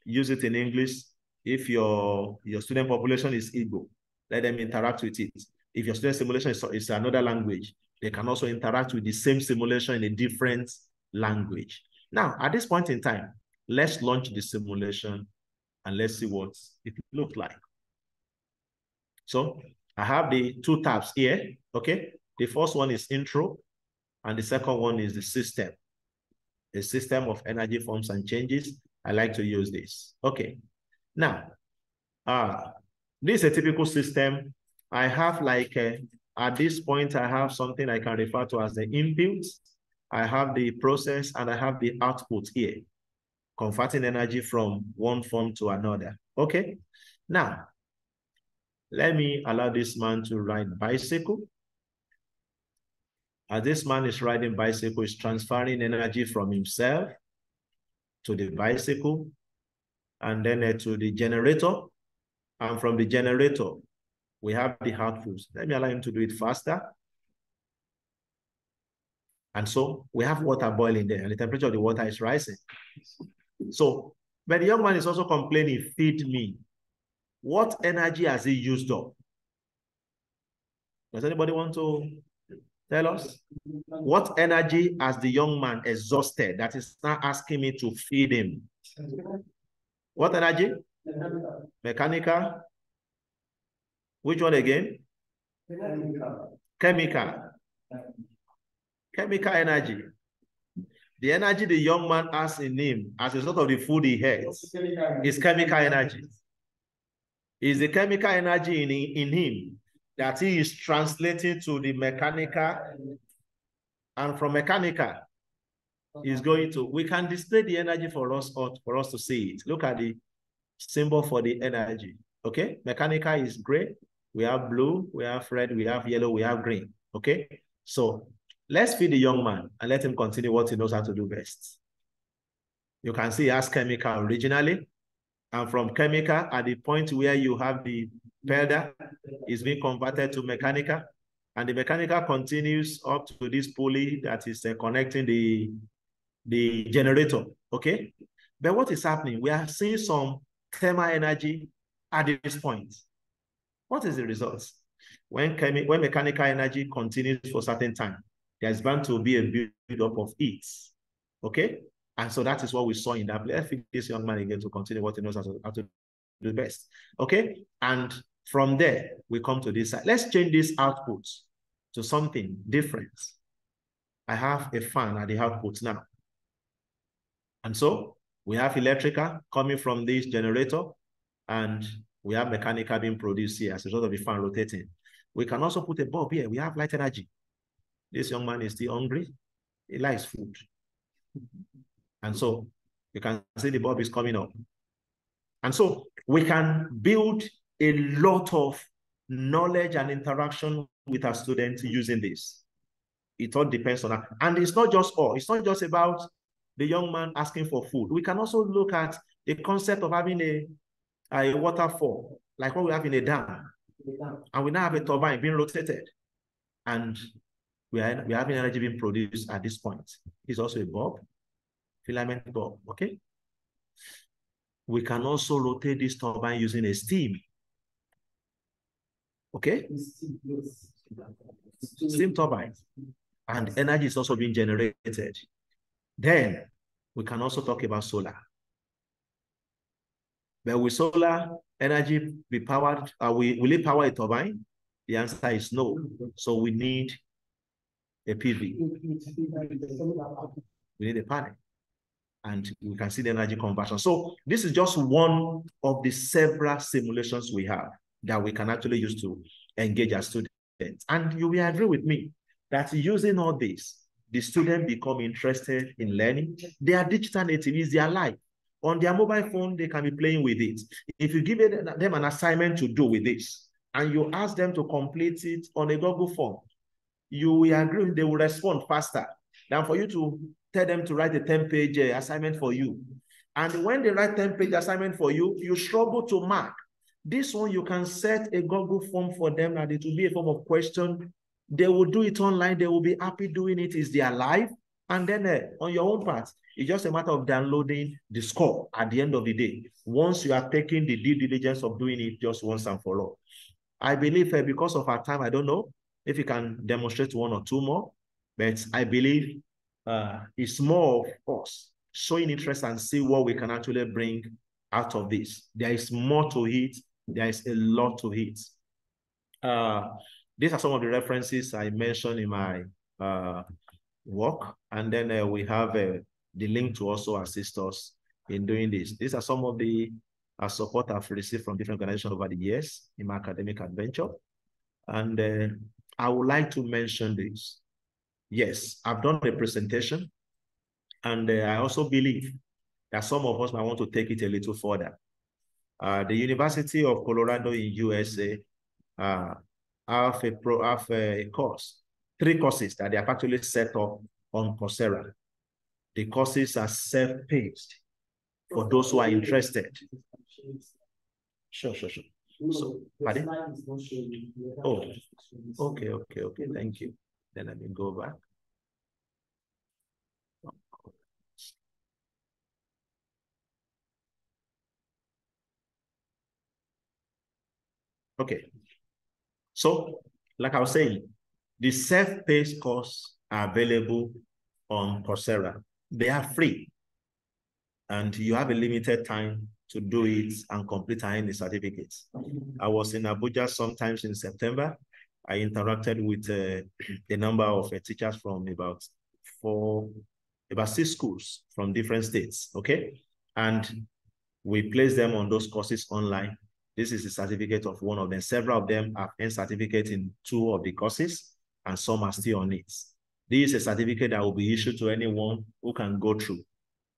use it in English. If your student population is Igbo, let them interact with it. If your student simulation is another language, they can also interact with the same simulation in a different language. Now, at this point in time, let's launch the simulation and let's see what it looks like. So I have the two tabs here, okay? The first one is intro, and the second one is the system. The system of energy forms and changes. I like to use this. Okay. Now, this is a typical system. I have like, at this point, I have something I can refer to as the input. I have the process and I have the output here, converting energy from one form to another. Okay. Now, let me allow this man to ride bicycle. As this man is riding bicycle, he's transferring energy from himself to the bicycle and then to the generator. And from the generator, we have the output. Let me allow him to do it faster. And so we have water boiling there, and the temperature of the water is rising. So, but the young man is also complaining, feed me. What energy has he used up? Does anybody want to tell us? What energy has the young man exhausted that is now asking me to feed him? What energy? Mechanical. Which one again? Chemical energy. The energy the young man has in him as a result of the food he eats is chemical energy. Is the chemical energy in him that he is translating to the mechanical, and from mechanical is going to, we can display the energy for us to see it. Look at the symbol for the energy. Okay, mechanical is gray, we have blue, we have red, we have yellow, we have green. Okay, so let's feed the young man and let him continue what he knows how to do best. You can see he has chemical originally, and from chemical, at the point where you have the pedal, is being converted to mechanical, and the mechanical continues up to this pulley that is connecting the generator. Okay, but what is happening? We are seeing some thermal energy at this point. What is the result? When mechanical energy continues for a certain time, there's bound to be a build-up of heat. Okay, and so that is what we saw in that. Let's feed this young man again to continue what he knows how to do best. Okay, and from there we come to this side. Let's change this output to something different. I have a fan at the output now, and so we have electrical coming from this generator, and we have mechanical being produced here as a result of the fan rotating. We can also put a bulb here. We have light energy. This young man is still hungry. He likes food. And so you can see the bulb is coming up. And so we can build a lot of knowledge and interaction with our students using this. It all depends on that. And it's not just all. It's not just about the young man asking for food. We can also look at the concept of having a waterfall, like what we have in a dam. And we now have a turbine being rotated. And we are having energy being produced at this point. It's also a bulb, filament bulb, okay? We can also rotate this turbine using a steam. Okay? Steam turbine. And energy is also being generated. Then we can also talk about solar. But will solar energy be powered? Will it power a turbine? The answer is no. So we need a PV. We need a panel. And we can see the energy conversion. So this is just one of the several simulations we have that we can actually use to engage our students. And you will agree with me that using all this, the students become interested in learning. They are digital native, it's their life. On their mobile phone, they can be playing with it. If you give them an assignment to do with this, and you ask them to complete it on a Google form, you will agree they will respond faster than for you to tell them to write a 10-page assignment for you. And when they write 10-page assignment for you, you struggle to mark. This one, you can set a Google form for them, and it will be a form of question. They will do it online. They will be happy doing it. It's their life. And then on your own part, it's just a matter of downloading the score at the end of the day. Once you are taking the due diligence of doing it just once and for all. I believe because of our time, I don't know if you can demonstrate one or two more, but I believe it's more of us showing interest and see what we can actually bring out of this. There is more to it. There is a lot to it. These are some of the references I mentioned in my work. And then we have the link to also assist us in doing this. These are some of the support I've received from different organizations over the years in my academic adventure. And I would like to mention this. Yes, I've done a presentation, and I also believe that some of us might want to take it a little further. The University of Colorado in USA have a course, 3 courses that they have actually set up on Coursera. The courses are self-paced for those who are interested. Sure. So, pardon? Oh, okay, thank you. Then let me go back. Okay. So, like I was saying, the self-paced courses are available on Coursera. They are free, and you have a limited time to do it and complete and earn the certificates. I was in Abuja sometimes in September, I interacted with a number of teachers from about 6 schools from different states, okay? And we place them on those courses online. This is a certificate of one of them. Several of them have earned certificate in 2 of the courses, and some are still on it. This is a certificate that will be issued to anyone who can go through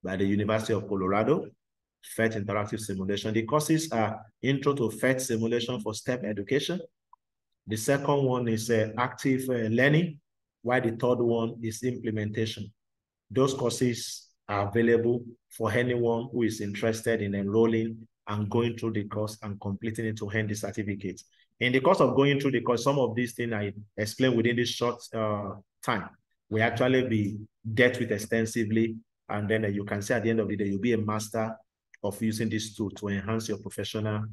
by the University of Colorado, PhET Interactive Simulation. The courses are Intro to PhET Simulation for STEM Education. The second one is Active Learning, while the third one is Implementation. Those courses are available for anyone who is interested in enrolling and going through the course and completing it to earn the certificate. In the course of going through the course, some of these things I explained within this short time will actually be dealt with extensively. And then you can say at the end of the day, you'll be a master of using this tool to enhance your professional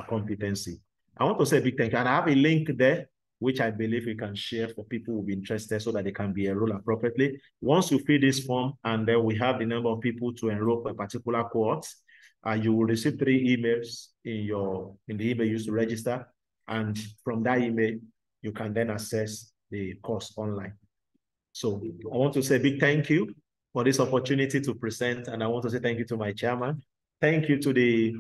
competency. I want to say a big thank you. And I have a link there, which I believe we can share for people who will be interested so that they can be enrolled appropriately. Once you fill this form and then we have the number of people to enroll for a particular cohort, you will receive 3 emails in the email you used to register. And from that email, you can then access the course online. So I want to say a big thank you for this opportunity to present. And I want to say thank you to my chairman. Thank you to the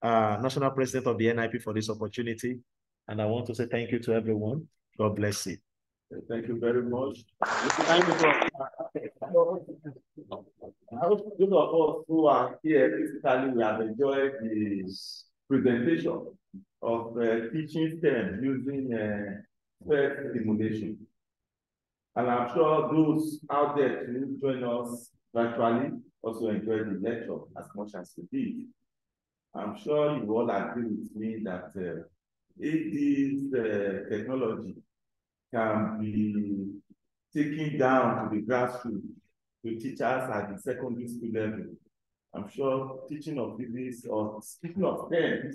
National President of the NIP for this opportunity. And I want to say thank you to everyone. God bless you. Thank you very much. Thank you I hope those of us who are here physically, we have enjoyed this presentation of teaching STEM using PhET simulation. And I'm sure those out there who join us virtually also enjoyed the lecture as much as we did. I'm sure you all agree with me that if this technology can be taken down to the grassroots to teachers at the secondary school level, I'm sure teaching of physics or speaking of STEM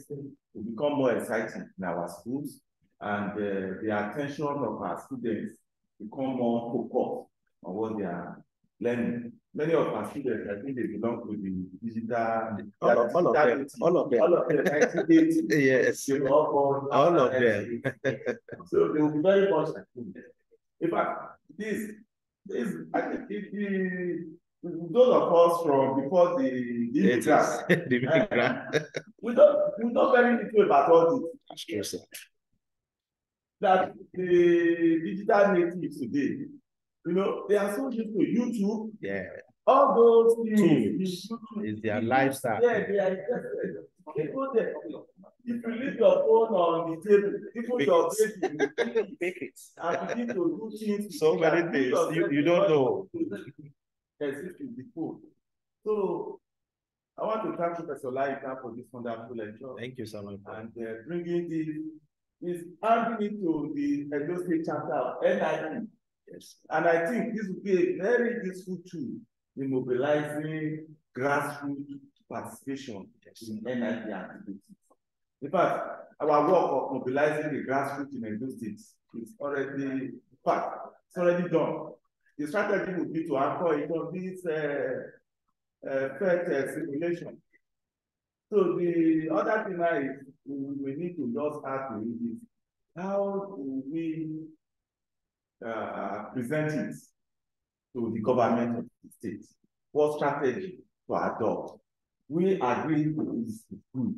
will become more exciting in our schools, and the attention of our students become more focused on what they are learning. Many of our students, I think they belong to the digital. All of them. Yes. All of them. So they will be very much. In fact, I think those of us from before the immigrant, we know very little about all this. Yes, sir. That the digital natives today, they are so used to YouTube. Yeah. All those things is their lifestyle. Yeah, they are interested. People there. If you leave your phone on the table, people your baby make it and begin to do things. So many things you don't know. Exist with the phone. So I want to thank Professor Olayinka for this wonderful lecture. Thank you so much. And bringing this handing it to the Edo State chapter of NIP. Yes. And I think this will be a very useful tool in mobilizing grassroots participation in NIP activities. In fact, our work of mobilizing the grassroots in Edo State is already done. The strategy would be to anchor it on this PhET simulation. So the other thing now is we need to just ask is how do we present it to the government of the state? What strategy to adopt? We agree with this is good.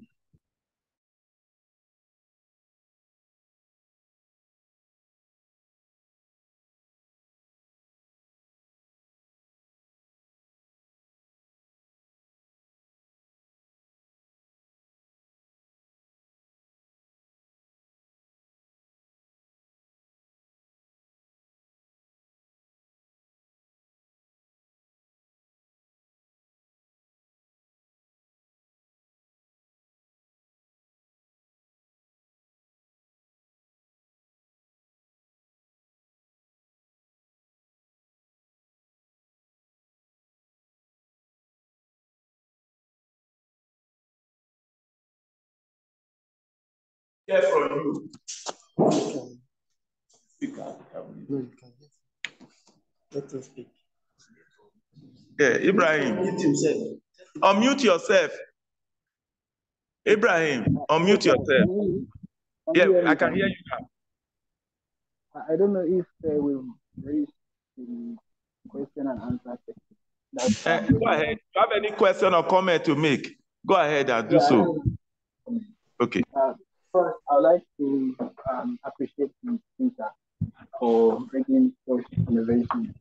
Yes, from you. Let us speak. Yeah, Ibrahim. Unmute yourself. Ibrahim, unmute yourself. Yeah, I can hear you now. I don't know if we've reached the question and answer section. Go ahead. Do you have any question or comment to make? Go ahead and do so. Okay. First, I would like to appreciate the speaker for bringing such innovation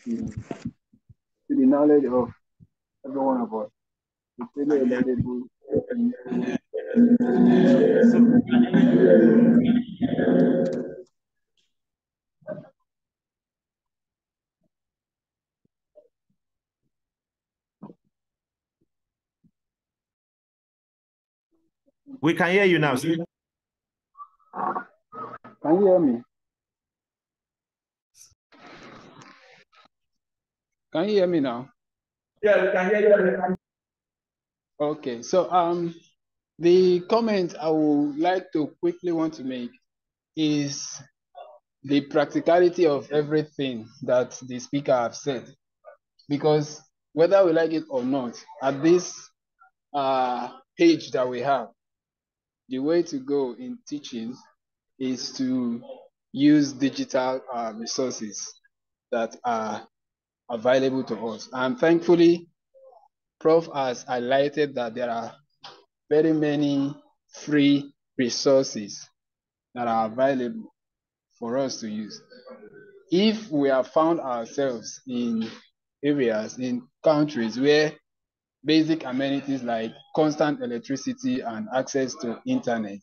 to the knowledge of every one of us. It's really a laudable thing. We can hear you now. Can you hear me? Can you hear me now? Yeah, we can hear you. Okay, so the comment I would like to quickly want to make is the practicality of everything that the speaker have said, because whether we like it or not, at this page that we have, the way to go in teaching is to use digital resources that are available to us. And thankfully, Prof has highlighted that there are very many free resources that are available for us to use. If we have found ourselves in areas, in countries where basic amenities like constant electricity and access to internet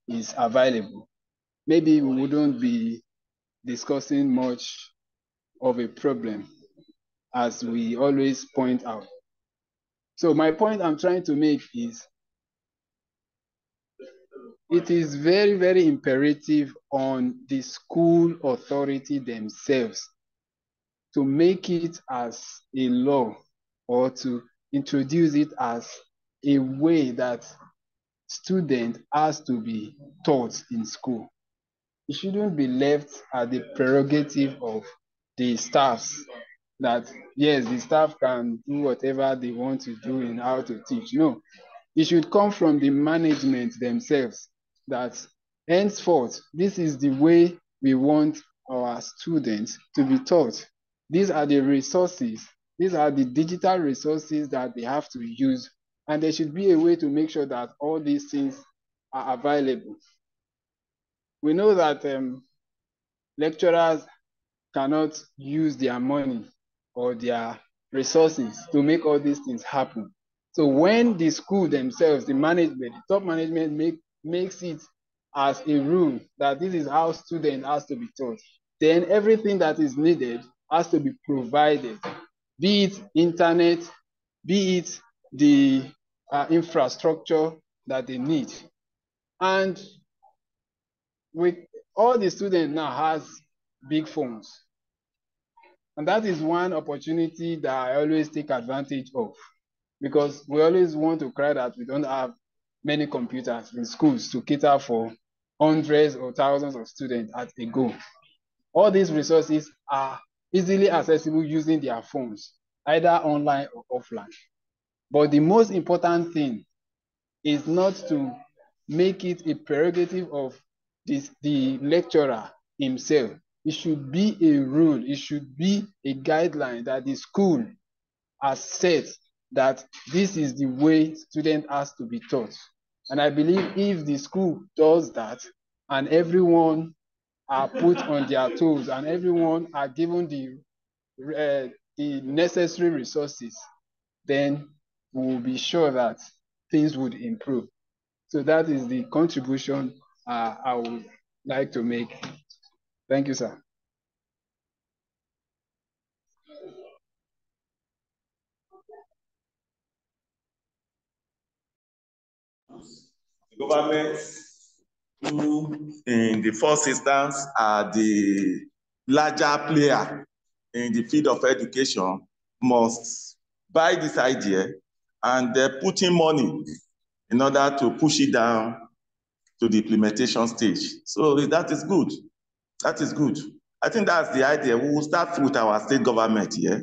is available, maybe we wouldn't be discussing much of a problem, as we always point out. So my point I'm trying to make is, it is very, very imperative on the school authority themselves to make it as a law, or to introduce it as a way that student has to be taught in school. It shouldn't be left at the prerogative of the staffs, that yes, the staff can do whatever they want to do in how to teach. No, it should come from the management themselves, that henceforth, this is the way we want our students to be taught. These are the resources, these are the digital resources that they have to use, and there should be a way to make sure that all these things are available. We know that lecturers cannot use their money or their resources to make all these things happen. So when the school themselves, the management, the top management makes it as a rule that this is how student has to be taught, then everything that is needed has to be provided, be it internet, be it the infrastructure that they need. And with all the students now has big phones. And that is one opportunity that I always take advantage of, because we always want to cry that we don't have many computers in schools to cater for hundreds or thousands of students at a go. All these resources are easily accessible using their phones, either online or offline. But the most important thing is not to make it a prerogative of the lecturer himself. It should be a rule, it should be a guideline that the school has set, that this is the way student has to be taught. And I believe if the school does that, and everyone are put on their toes, and everyone are given the necessary resources, then we will be sure that things would improve. So that is the contribution I would like to make. Thank you, sir. The government, who in the first instance are the larger player in the field of education, must buy this idea and put in money in order to push it down to the implementation stage. So that is good. That is good. I think that's the idea. We will start with our state government here.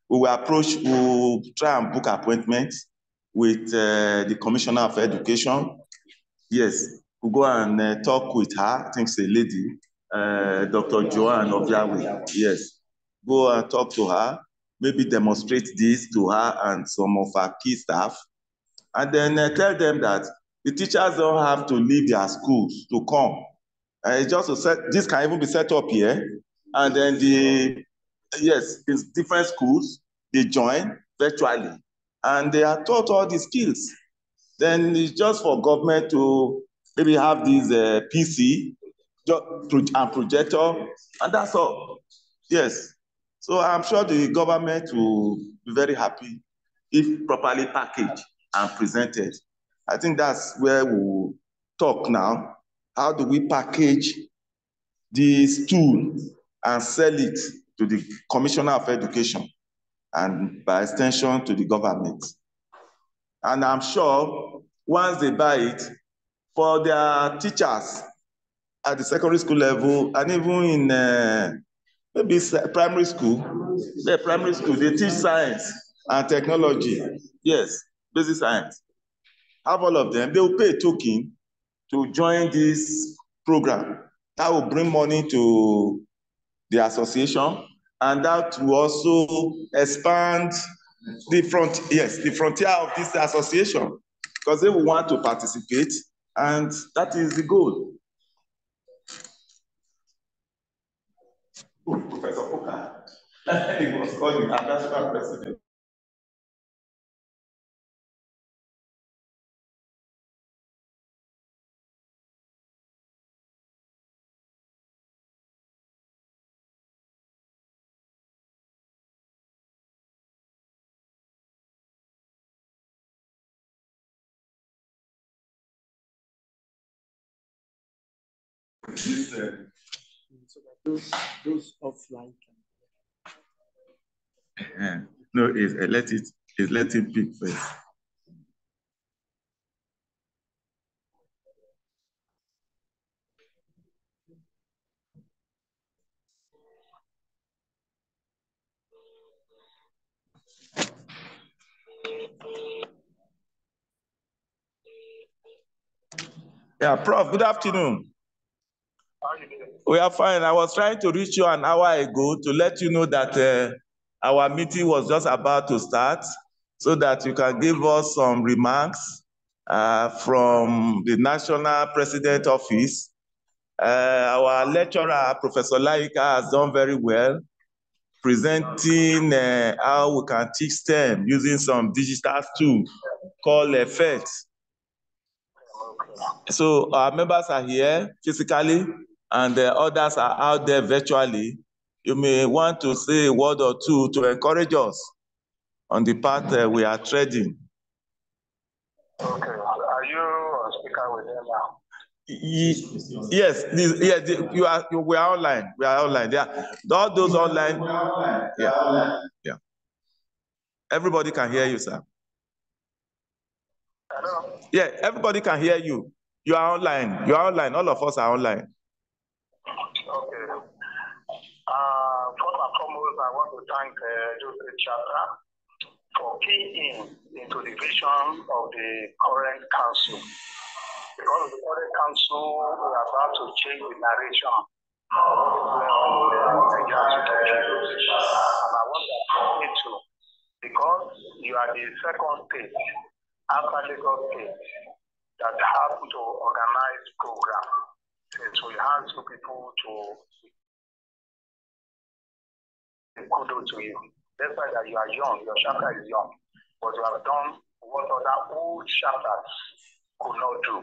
We will try and book appointments with the Commissioner of Education. Yes, we'll go and talk with her. I think she's a lady. Dr. Joanne of Yahweh. Yes. Go and talk to her, maybe demonstrate this to her and some of her key staff, and then tell them that the teachers don't have to leave their schools to come. It's just to set, this can even be set up here, and then it's different schools, they join virtually, and they are taught all the skills. Then it's just for government to maybe have these PC and projector, and that's all. Yes. So I'm sure the government will be very happy if properly packaged and presented. I think that's where we'll talk now. How do we package this tool and sell it to the Commissioner of Education and by extension to the government? And I'm sure once they buy it, for their teachers at the secondary school level and even in maybe primary school, they teach science and technology. Yes, basic science. Have all of them. They will pay a token to join this program. That will bring money to the association, and that will also expand the frontier of this association, because they will want to participate, and that is the goal. Professor Poka, he was called the national president. So that those offline can. No, let it pick first. Yeah, Prof, good afternoon. How are you doing? We are fine. I was trying to reach you an hour ago to let you know that our meeting was just about to start, so that you can give us some remarks from the National President Office. Our lecturer, Professor Olayinka, has done very well, presenting how we can teach STEM using some digital tool called PhET. So our members are here physically, and the others are out there virtually. You may want to say a word or two to encourage us on the path we are treading. Okay, are you on speaker with them now? Yes, we are online. We are online. Yeah, all those online. Yeah. Everybody can hear you, sir. Hello? Yeah, everybody can hear you. You are online. You are online. All of us are online. Okay. First and foremost, I want to thank Edo State chapter for keying into the vision of the current council. Because of the current council, we are about to change the narration of what is going on in the and I want to to, because you are the second state after Lagos State that have to organize program. So you have two people to kudos to you. Despite that you are young, your chapter is young, but you have done what other old chapters could not do.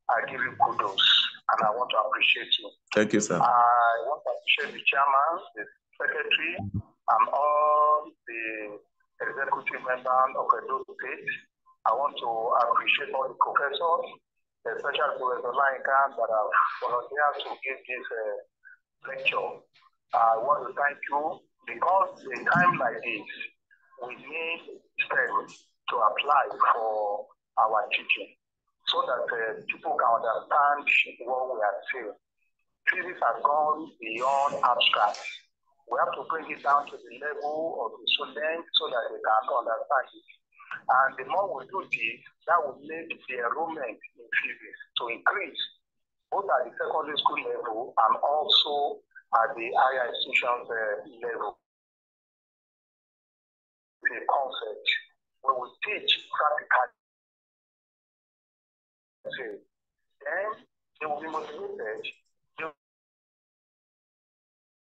I give you kudos, and I want to appreciate you. Thank you, sir. I want to appreciate the chairman, the secretary, and all the executive members of Edo State. I want to appreciate all the professors, especially Professor Olayinka, that have volunteered to give this lecture. I want to thank you, because in a time like this, we need strength to apply for our teaching, so that people can understand what we are saying. Physics has gone beyond abstract. We have to bring it down to the level of the students so that they can understand it. And the more we do this, that will make the enrollment in physics to increase. both at the secondary school level and also at the higher institutions level. The concept where we teach practically, then they will be motivated to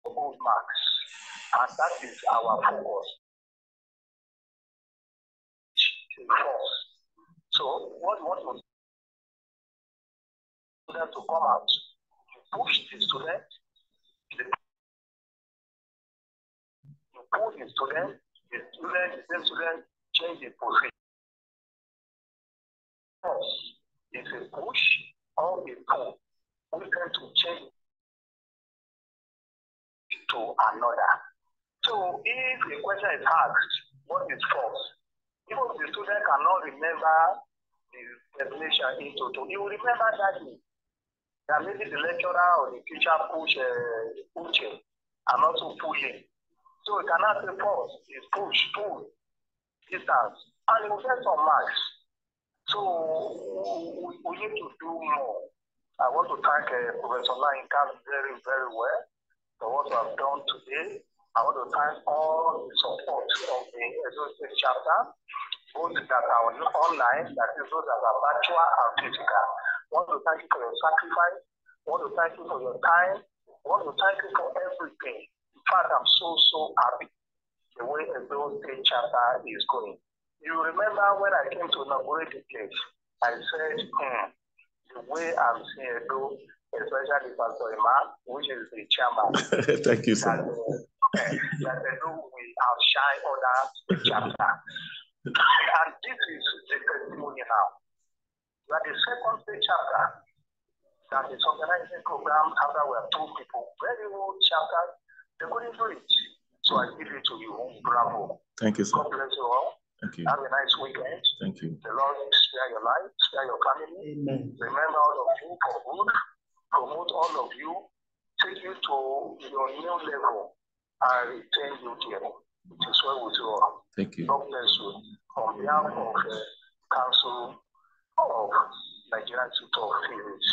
hold marks, and that is our focus. So what we want to student to come out, you push the student, you pull the student, the same student change the position. It's a push or a pull. We tend to change to another. So if a question is asked, what is false? Even if the student cannot remember the definition into two, he will remember that maybe the lecturer or the teacher pushing and also pulling. So we cannot say false, it's push, pull, distance, and it will get some marks. So we need to do more. I want to thank Professor Olayinka very, very well for what we have done today. I want to thank all the support of the Edo State chapter, both that are online, that is those that are virtual and physical. I want to thank you for your sacrifice. I want to thank you for your time. I want to thank you for everything. In fact, I'm so happy the way Edo State chapter is going. You remember when I came to inaugurate the place, I said, the way I'm seeing Edo, especially Professor Emmanuel, which is the chairman. Thank you, sir. That Edo will outshine other chapter. And this is the testimony now. We are the second state chapter that is organizing program after we have told people, very old chapter, they couldn't do it. So I give it to you. Bravo. Thank you, sir. God bless you all. Thank you. Have a nice weekend. Thank you. The Lord spare your life, spare your family. Amen. Remember all of you for good. Promote all of you. Take you to your new level and retain you there. It is well with you all. Thank you. God bless you. On behalf of the Council of Nigerian Institute of Physics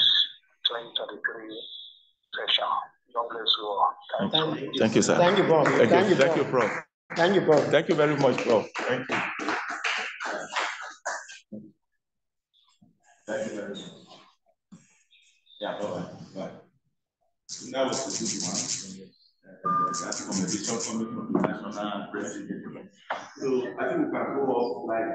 2023 session. God bless you all. Thank you, sir. Thank you, Prof. Thank you, Prof. Thank you, Prof. Thank you very much, Prof. Thank you. Thank you very much. Yeah, bye-bye. That was a good one. That's competition coming from the national president. So I think we can go off like